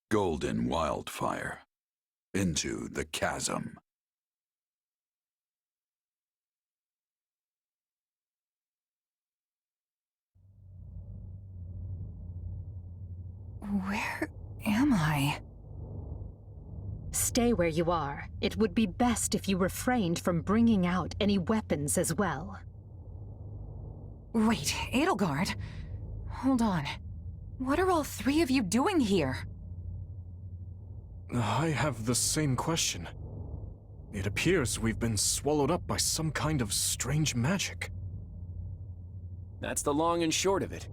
golden wildfire into the chasm. Where am I? Stay where you are. It would be best if you refrained from bringing out any weapons as well. Wait, Edelgard? Hold on. What are all three of you doing here? I have the same question. It appears we've been swallowed up by some kind of strange magic. That's the long and short of it.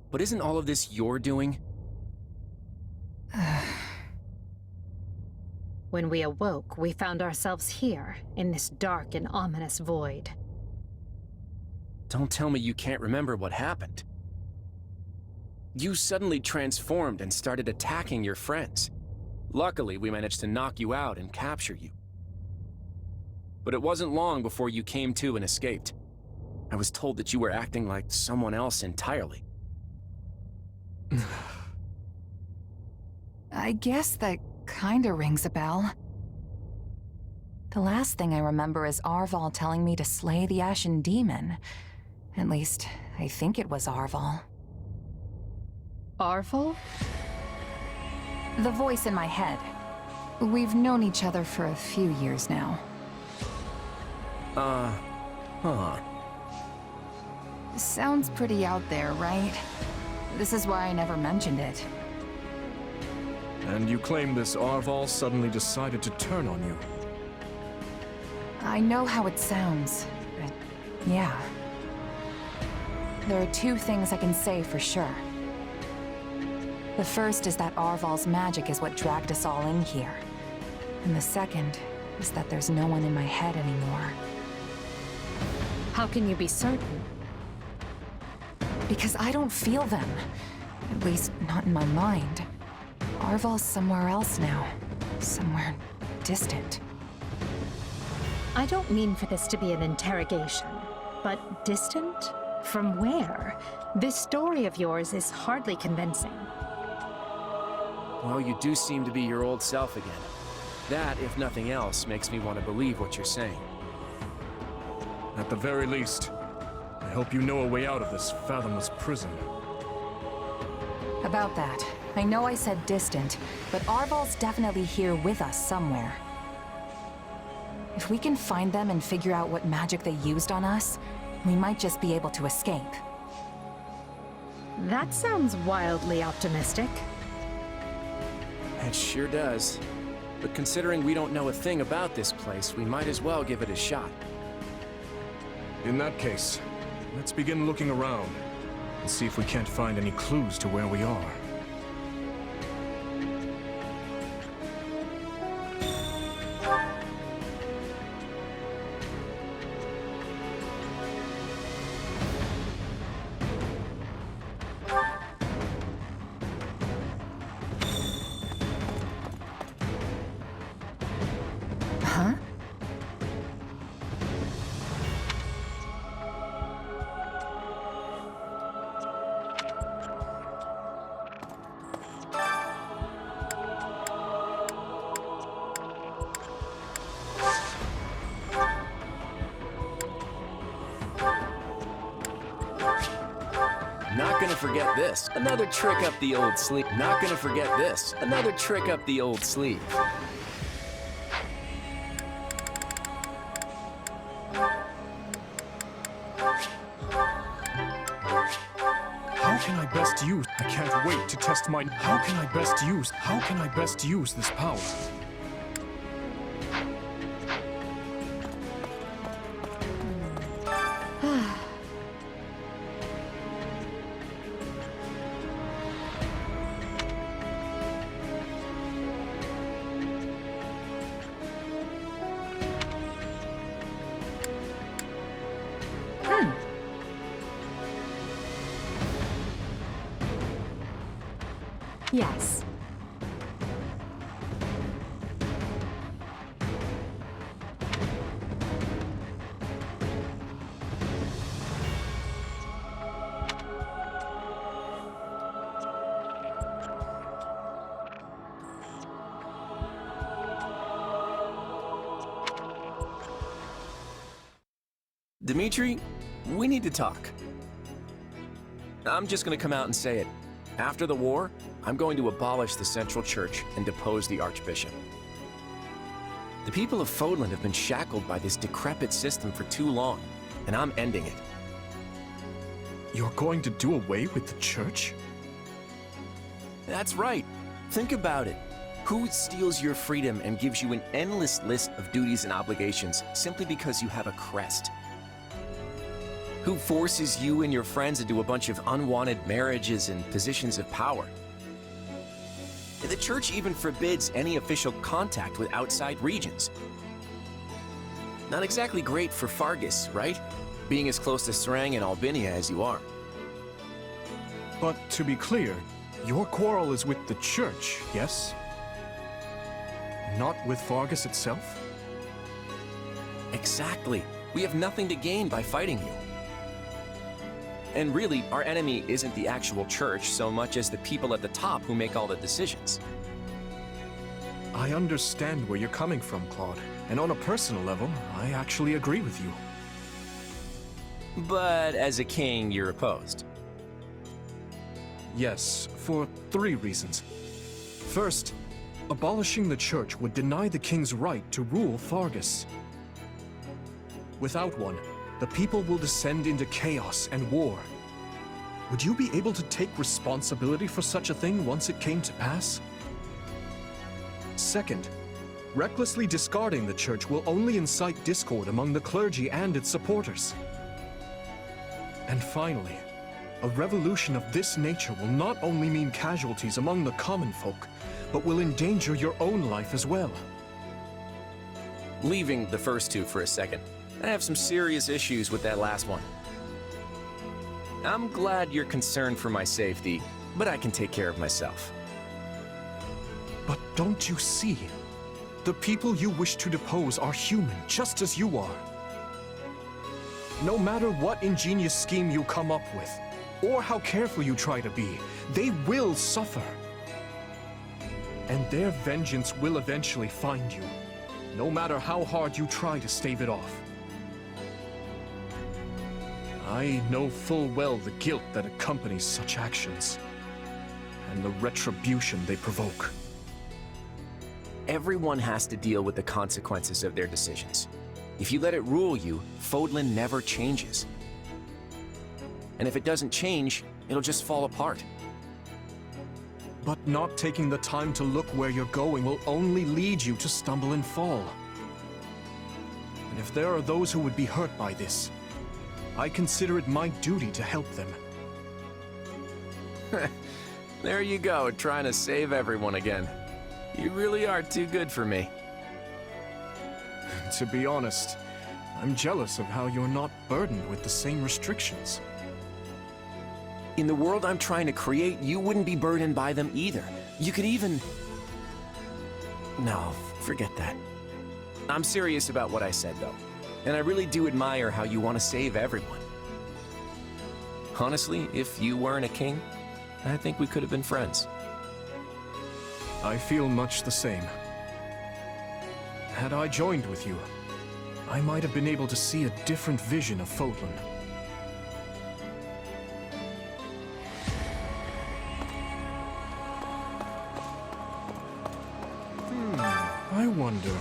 But isn't all of this your doing? When we awoke, we found ourselves here, in this dark and ominous void. Don't tell me you can't remember what happened. You suddenly transformed and started attacking your friends. Luckily, we managed to knock you out and capture you. But it wasn't long before you came to and escaped. I was told that you were acting like someone else entirely. I guess that kinda rings a bell. The last thing I remember is Arval telling me to slay the Ashen Demon. At least, I think it was Arval. Arval? The voice in my head. We've known each other for a few years now. Sounds pretty out there, right? This is why I never mentioned it. And you claim this Arval suddenly decided to turn on you. I know how it sounds, but yeah. There are two things I can say for sure. The first is that Arval's magic is what dragged us all in here. And the second is that there's no one in my head anymore. How can you be certain? Because I don't feel them. At least, not in my mind. Arval's somewhere else now. Somewhere distant. I don't mean for this to be an interrogation, but distant? From where? This story of yours is hardly convincing. Well, you do seem to be your old self again. That, if nothing else, makes me want to believe what you're saying. At the very least, I hope you know a way out of this fathomless prison. About that, I know I said distant, but Arval's definitely here with us somewhere. If we can find them and figure out what magic they used on us, we might just be able to escape. That sounds wildly optimistic. It sure does. But considering we don't know a thing about this place, we might as well give it a shot. In that case, let's begin looking around and see if we can't find any clues to where we are. Huh? Not gonna forget this. Another trick up the old sleeve. Not gonna forget this. Another trick up the old sleeve. How can I best use? I can't wait to test my. How can I best use this power? Yes. Dimitri, we need to talk. I'm just gonna come out and say it. After the war, I'm going to abolish the Central Church and depose the Archbishop. The people of Fodlan have been shackled by this decrepit system for too long, and I'm ending it. You're going to do away with the church? That's right. Think about it. Who steals your freedom and gives you an endless list of duties and obligations simply because you have a crest? Who forces you and your friends into a bunch of unwanted marriages and positions of power? The church even forbids any official contact with outside regions. Not exactly great for Fargus, right? Being as close to Serang and Albinia as you are. But to be clear, your quarrel is with the church, yes? Not with Fargus itself? Exactly. We have nothing to gain by fighting you. And really, our enemy isn't the actual church so much as the people at the top who make all the decisions. I understand where you're coming from, Claude. And on a personal level, I actually agree with you. But as a king, you're opposed. Yes, for 3 reasons. First, abolishing the church would deny the king's right to rule Fargus. Without one, the people will descend into chaos and war. Would you be able to take responsibility for such a thing once it came to pass? Second, recklessly discarding the church will only incite discord among the clergy and its supporters. And finally, a revolution of this nature will not only mean casualties among the common folk, but will endanger your own life as well. Leaving the first two for a second, I have some serious issues with that last one. I'm glad you're concerned for my safety, but I can take care of myself. But don't you see? The people you wish to depose are human, just as you are. No matter what ingenious scheme you come up with, or how careful you try to be, they will suffer. And their vengeance will eventually find you, no matter how hard you try to stave it off. I know full well the guilt that accompanies such actions, and the retribution they provoke. Everyone has to deal with the consequences of their decisions. If you let it rule you, Fodlan never changes. And if it doesn't change, it'll just fall apart. But not taking the time to look where you're going will only lead you to stumble and fall. And if there are those who would be hurt by this, I consider it my duty to help them. There you go, trying to save everyone again. You really are too good for me. To be honest, I'm jealous of how you're not burdened with the same restrictions. In the world I'm trying to create, you wouldn't be burdened by them either. You could even... No, forget that. I'm serious about what I said, though. And I really do admire how you want to save everyone. Honestly, if you weren't a king, I think we could have been friends. I feel much the same. Had I joined with you, I might have been able to see a different vision of Fodlan. I wonder...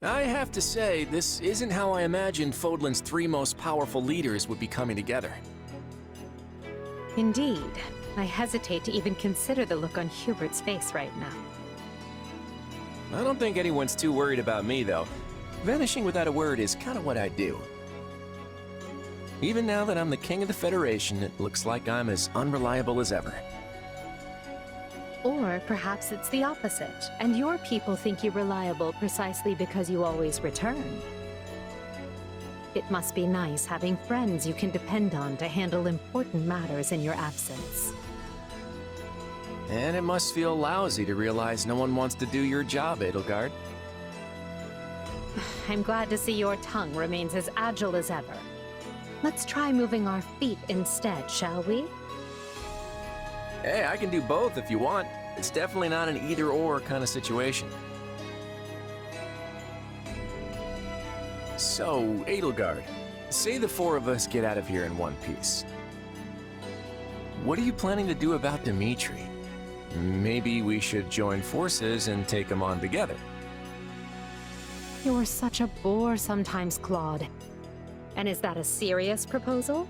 I have to say, this isn't how I imagined Fodlan's 3 most powerful leaders would be coming together. Indeed. I hesitate to even consider the look on Hubert's face right now. I don't think anyone's too worried about me, though. Vanishing without a word is kind of what I do. Even now that I'm the king of the Federation, it looks like I'm as unreliable as ever. Or perhaps it's the opposite, and your people think you reliable precisely because you always return. It must be nice having friends you can depend on to handle important matters in your absence. And it must feel lousy to realize no one wants to do your job, Edelgard. I'm glad to see your tongue remains as agile as ever. Let's try moving our feet instead, shall we? Hey, I can do both if you want. It's definitely not an either-or kind of situation. So, Edelgard, say the four of us get out of here in one piece. What are you planning to do about Dimitri? Maybe we should join forces and take him on together. You're such a bore sometimes, Claude. And is that a serious proposal?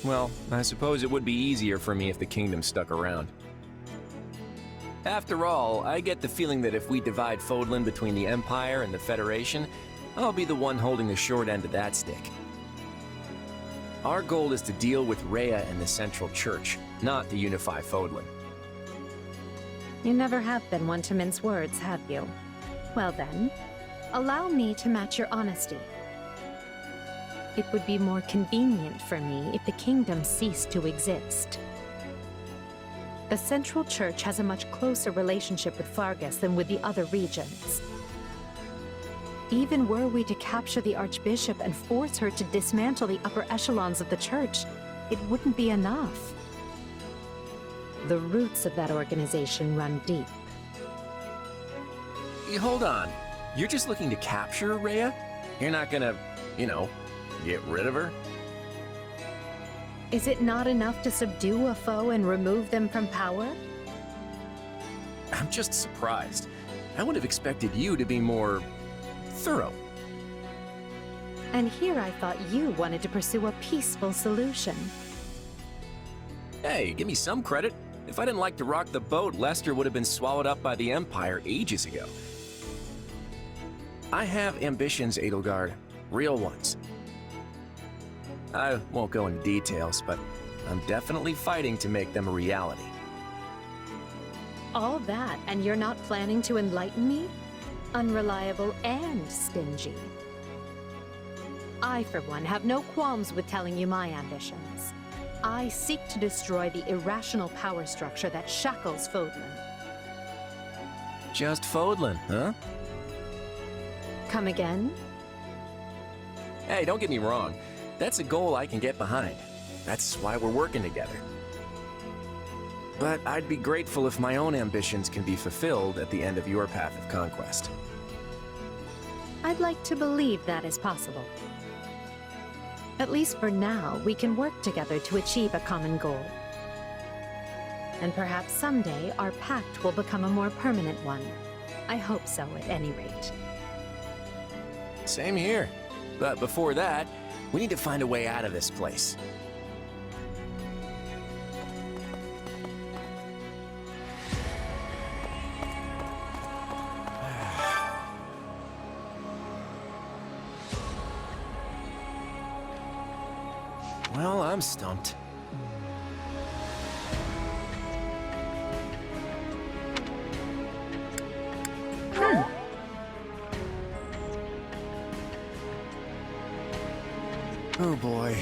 Well, I suppose it would be easier for me if the kingdom stuck around. After all, I get the feeling that if we divide Fodlan between the Empire and the Federation, I'll be the one holding the short end of that stick. Our goal is to deal with Rhea and the Central Church, not to unify Fodlan. You never have been one to mince words, have you? Well then, allow me to match your honesty. It would be more convenient for me if the kingdom ceased to exist. The Central Church has a much closer relationship with Fargus than with the other regions. Even were we to capture the Archbishop and force her to dismantle the upper echelons of the Church, it wouldn't be enough. The roots of that organization run deep. Hold on. You're just looking to capture Rhea? You're not gonna, get rid of her? Is it not enough to subdue a foe and remove them from power? I'm just surprised. I would have expected you to be more thorough. And here I thought you wanted to pursue a peaceful solution. Hey, give me some credit. If I didn't like to rock the boat, Lester would have been swallowed up by the Empire ages ago. I have ambitions, Edelgard. Real ones. I won't go into details, but I'm definitely fighting to make them a reality. All that, and you're not planning to enlighten me? Unreliable and stingy. I, for one, have no qualms with telling you my ambitions. I seek to destroy the irrational power structure that shackles Fodlan. Just Fodlan, huh? Come again? Hey, don't get me wrong. That's a goal I can get behind. That's why we're working together. But I'd be grateful if my own ambitions can be fulfilled at the end of your path of conquest. I'd like to believe that is possible. At least for now, we can work together to achieve a common goal. And perhaps someday our pact will become a more permanent one. I hope so, at any rate. Same here. But before that, we need to find a way out of this place. Well, I'm stumped. Oh boy.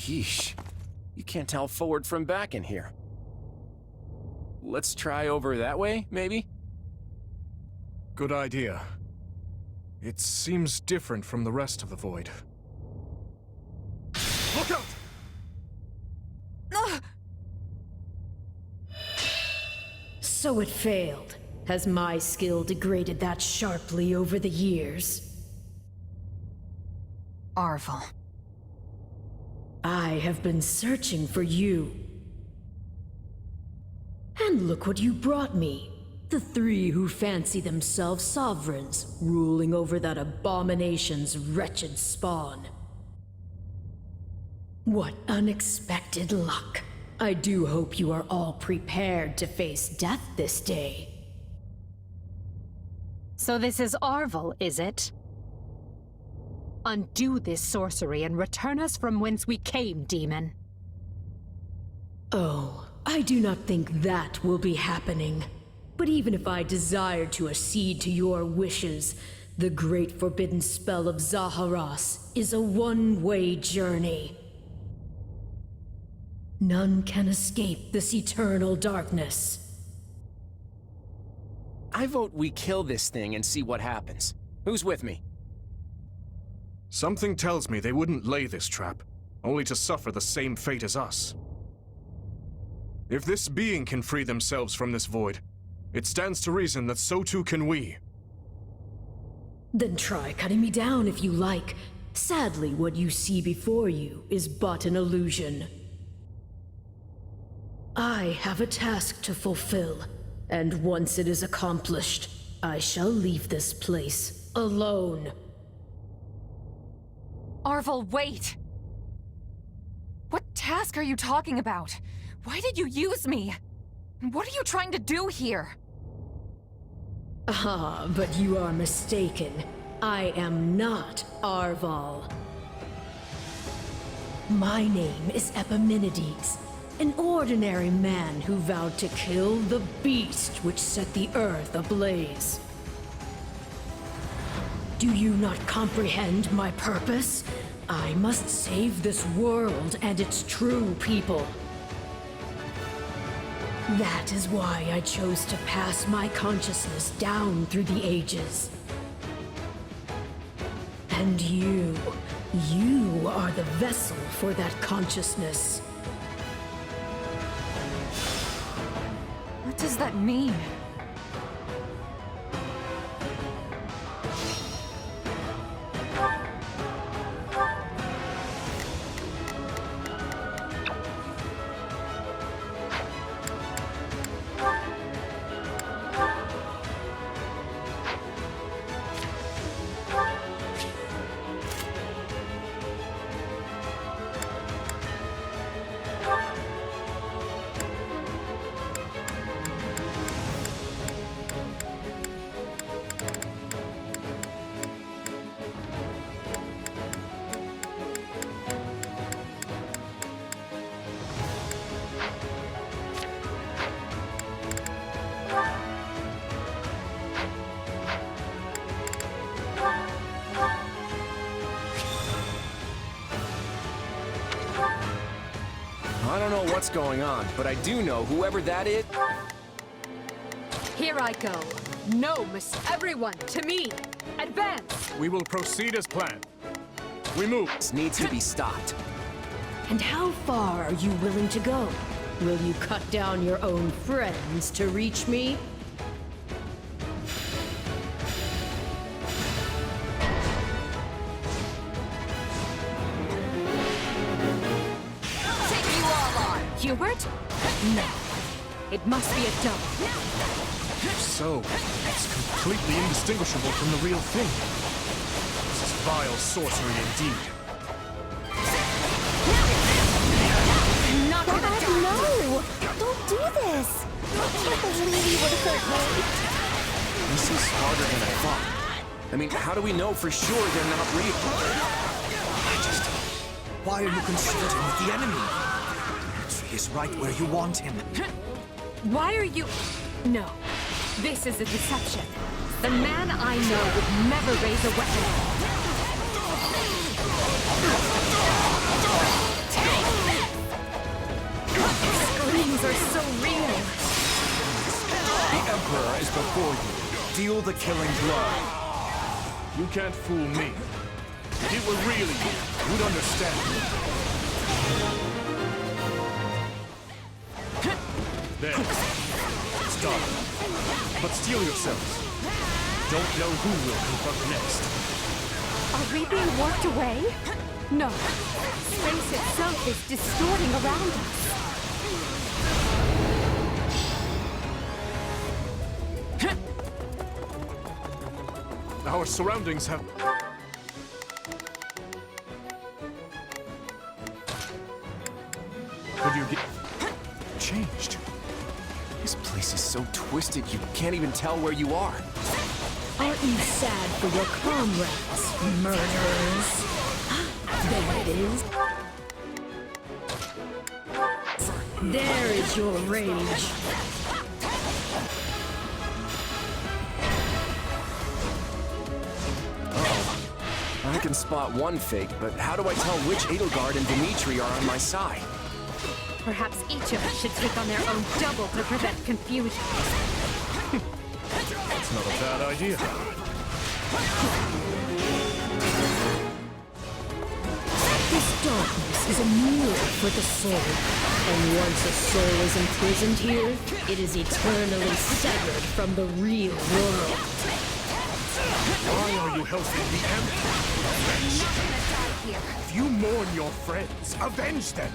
Yeesh. You can't tell forward from back in here. Let's try over that way, maybe? Good idea. It seems different from the rest of the void. Look out! So it failed. Has my skill degraded that sharply over the years? Arval. I have been searching for you. And look what you brought me. The three who fancy themselves sovereigns, ruling over that abomination's wretched spawn. What unexpected luck. I do hope you are all prepared to face death this day. So this is Arval, is it? Undo this sorcery and return us from whence we came, demon. Oh, I do not think that will be happening. But even if I desired to accede to your wishes, the great forbidden spell of Zahras is a one-way journey. None can escape this eternal darkness. I vote we kill this thing and see what happens. Who's with me? Something tells me they wouldn't lay this trap, only to suffer the same fate as us. If this being can free themselves from this void, it stands to reason that so too can we. Then try cutting me down if you like. Sadly, what you see before you is but an illusion. I have a task to fulfill, and once it is accomplished, I shall leave this place alone. Arval, wait! What task are you talking about? Why did you use me? What are you trying to do here? Ah, but you are mistaken. I am not Arval. My name is Epimenides, an ordinary man who vowed to kill the beast which set the earth ablaze. Do you not comprehend my purpose? I must save this world and its true people. That is why I chose to pass my consciousness down through the ages. And you are the vessel for that consciousness. What does that mean? I don't know what's going on, but I do know whoever that is... Here I go. No, everyone, to me. Advance! We will proceed as planned. We move. This needs to be stopped. And how far are you willing to go? Will you cut down your own friends to reach me? Hubert? No. It must be a double. So, it's completely indistinguishable from the real thing. This is vile sorcery indeed. Not gonna die. No! Don't do this! I can't believe you would hurt me. This is harder than I thought. I mean, how do we know for sure they're not real? Majesty, why are you consorting with the enemy? He is right where you want him. Why are you... No. This is a deception. The man I know would never raise a weapon. Take feelings are so real. The Emperor is before you. Deal the killing blow. You can't fool me. If it were really you, you'd understand. There. Stop. But steel yourselves. Don't know who will confront next. Are we being warped away? No. Space itself is distorting around us. Our surroundings have... Could you get... changed? This place is so twisted you can't even tell where you are. Aren't you sad for your comrades, murderers? There it is. There is your rage. I can spot one fake, but how do I tell which Edelgard and Dimitri are on my side? Perhaps each of us should take on their own double to prevent confusion. That's not a bad idea. This darkness is a mirror for the soul. And once a soul is imprisoned here, it is eternally severed from the real world. Why are you helping the Emperor? If you mourn your friends, avenge them!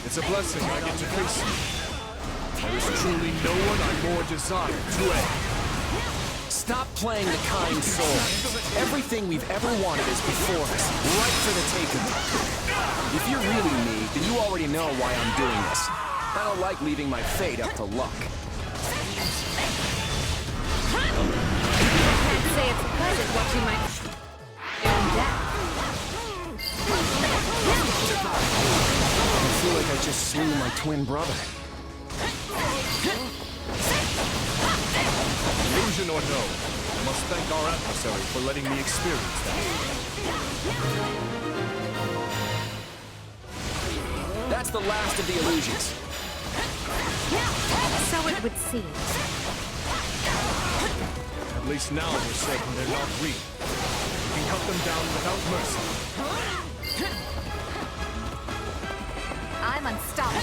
It's a blessing I get to face you. There is truly no one I more desire to end. Stop playing the kind soul. Everything we've ever wanted is before us, right for the taking. If you're really me, then you already know why I'm doing this. I don't like leaving my fate up to luck. Can't say it's pleasant what you might end death. I feel like I just slew my twin brother. Illusion or no, I must thank our adversary for letting me experience that. That's the last of the illusions. So it would seem. At least now we're certain they're not real. We can cut them down without mercy. I'm unstoppable.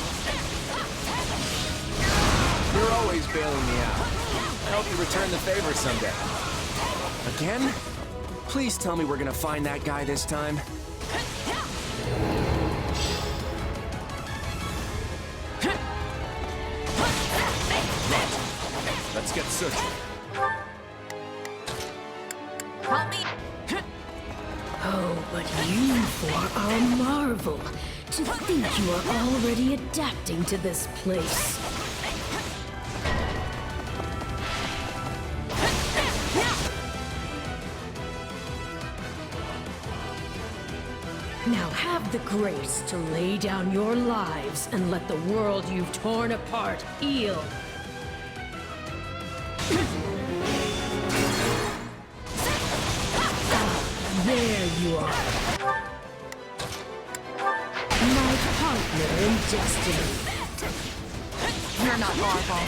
You're always bailing me out. I hope you return the favor someday. Again? Please tell me we're gonna find that guy this time. Let's get searching. Help me! Oh, but you four are a marvel. To think you are already adapting to this place. Now have the grace to lay down your lives and let the world you've torn apart heal. There you are. My partner in destiny. You're not Arval.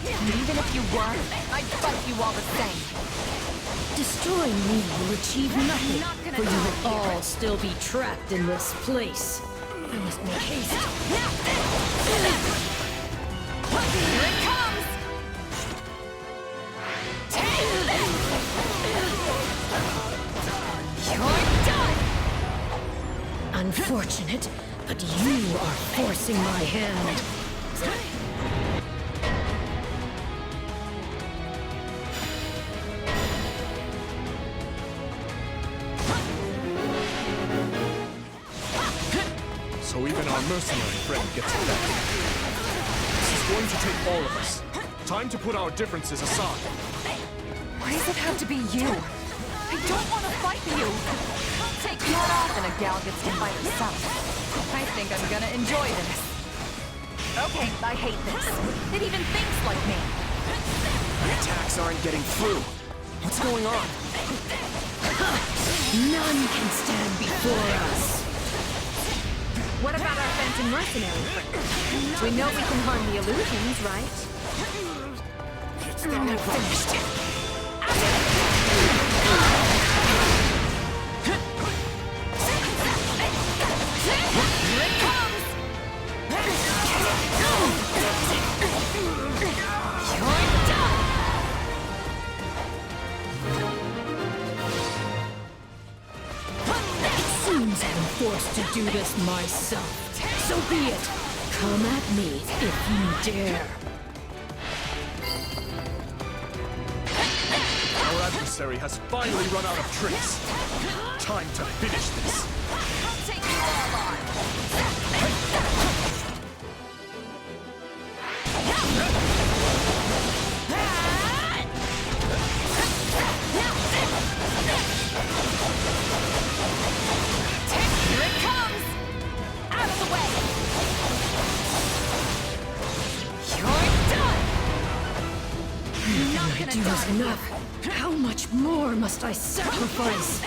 And even if you were, I'd fight you all the same. Destroying me will achieve nothing, for you will all still be trapped in this place. I must make haste. Here it comes! You're done! Unfortunate, but you are forcing my hand. So even our mercenary friend gets affected. This is going to take all of us. Time to put our differences aside. Why does it have to be you? I don't want to fight you! Take not often a gal gets to fight herself. I think I'm gonna enjoy this. Okay, I hate this. It even thinks like me. My attacks aren't getting through. What's going on? None can stand before us. What about our phantom mercenary friend? We know we can harm the illusions, right? I'm finished. Seems I'm forced to do this myself. So be it. Come at me if you dare. Our adversary has finally run out of tricks. Time to finish this. I'll take you all on. Here it comes! Out of the way! You're done! Nothing I do is enough. How much more must I sacrifice?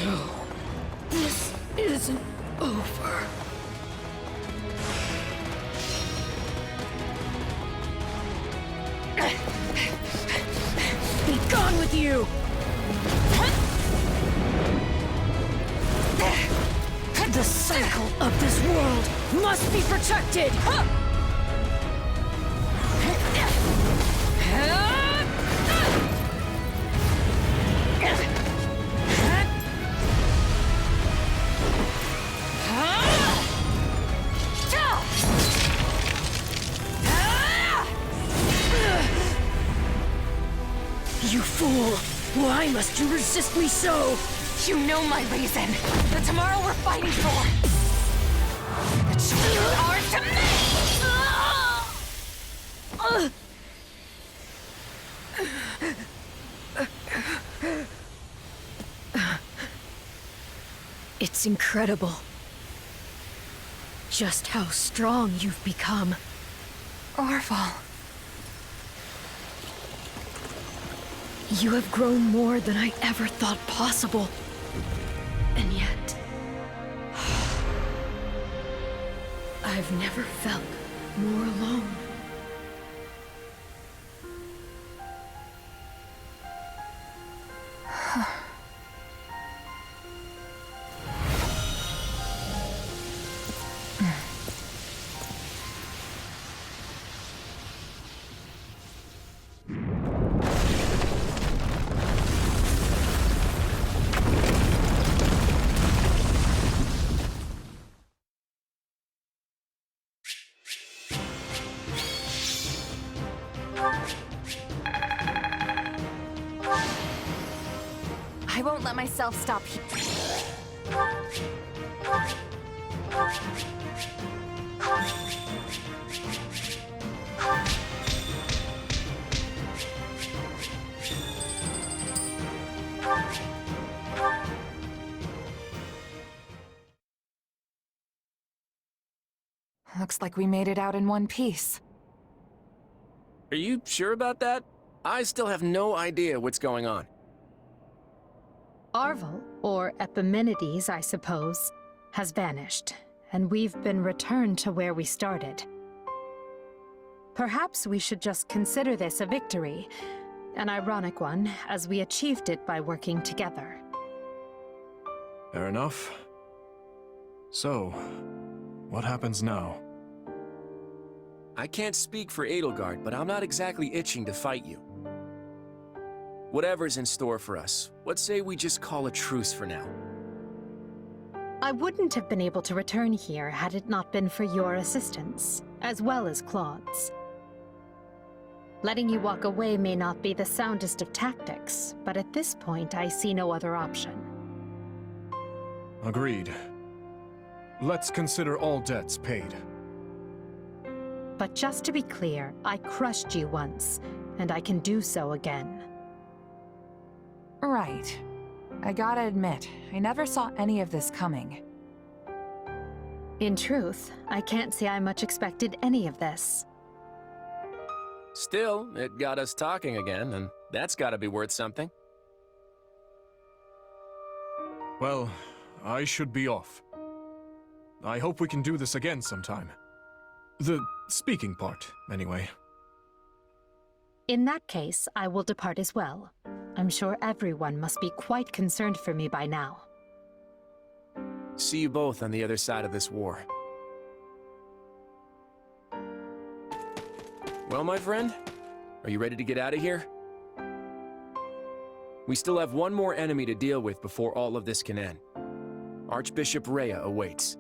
No, this isn't over. Be gone with you! The cycle of this world must be protected! You fool! Why must you resist me so? You know my reason. The tomorrow we're fighting for. The choice is ours to make! It's incredible. Just how strong you've become. Arval. You have grown more than I ever thought possible. And yet... I've never felt more alone. I won't let myself stop here. Looks like we made it out in one piece. Are you sure about that? I still have no idea what's going on. Arval, or Epimenides, I suppose, has vanished, and we've been returned to where we started. Perhaps we should just consider this a victory, an ironic one, as we achieved it by working together. Fair enough. So, what happens now? I can't speak for Edelgard, but I'm not exactly itching to fight you. Whatever's in store for us, let's say we just call a truce for now. I wouldn't have been able to return here had it not been for your assistance, as well as Claude's. Letting you walk away may not be the soundest of tactics, but at this point I see no other option. Agreed. Let's consider all debts paid. But just to be clear, I crushed you once, and I can do so again. Right. I gotta admit, I never saw any of this coming. In truth, I can't say I much expected any of this. Still, it got us talking again, and that's gotta be worth something. Well, I should be off. I hope we can do this again sometime. The speaking part, anyway. In that case, I will depart as well. I'm sure everyone must be quite concerned for me by now. See you both on the other side of this war. Well, my friend, are you ready to get out of here? We still have one more enemy to deal with before all of this can end. Archbishop Rhea awaits.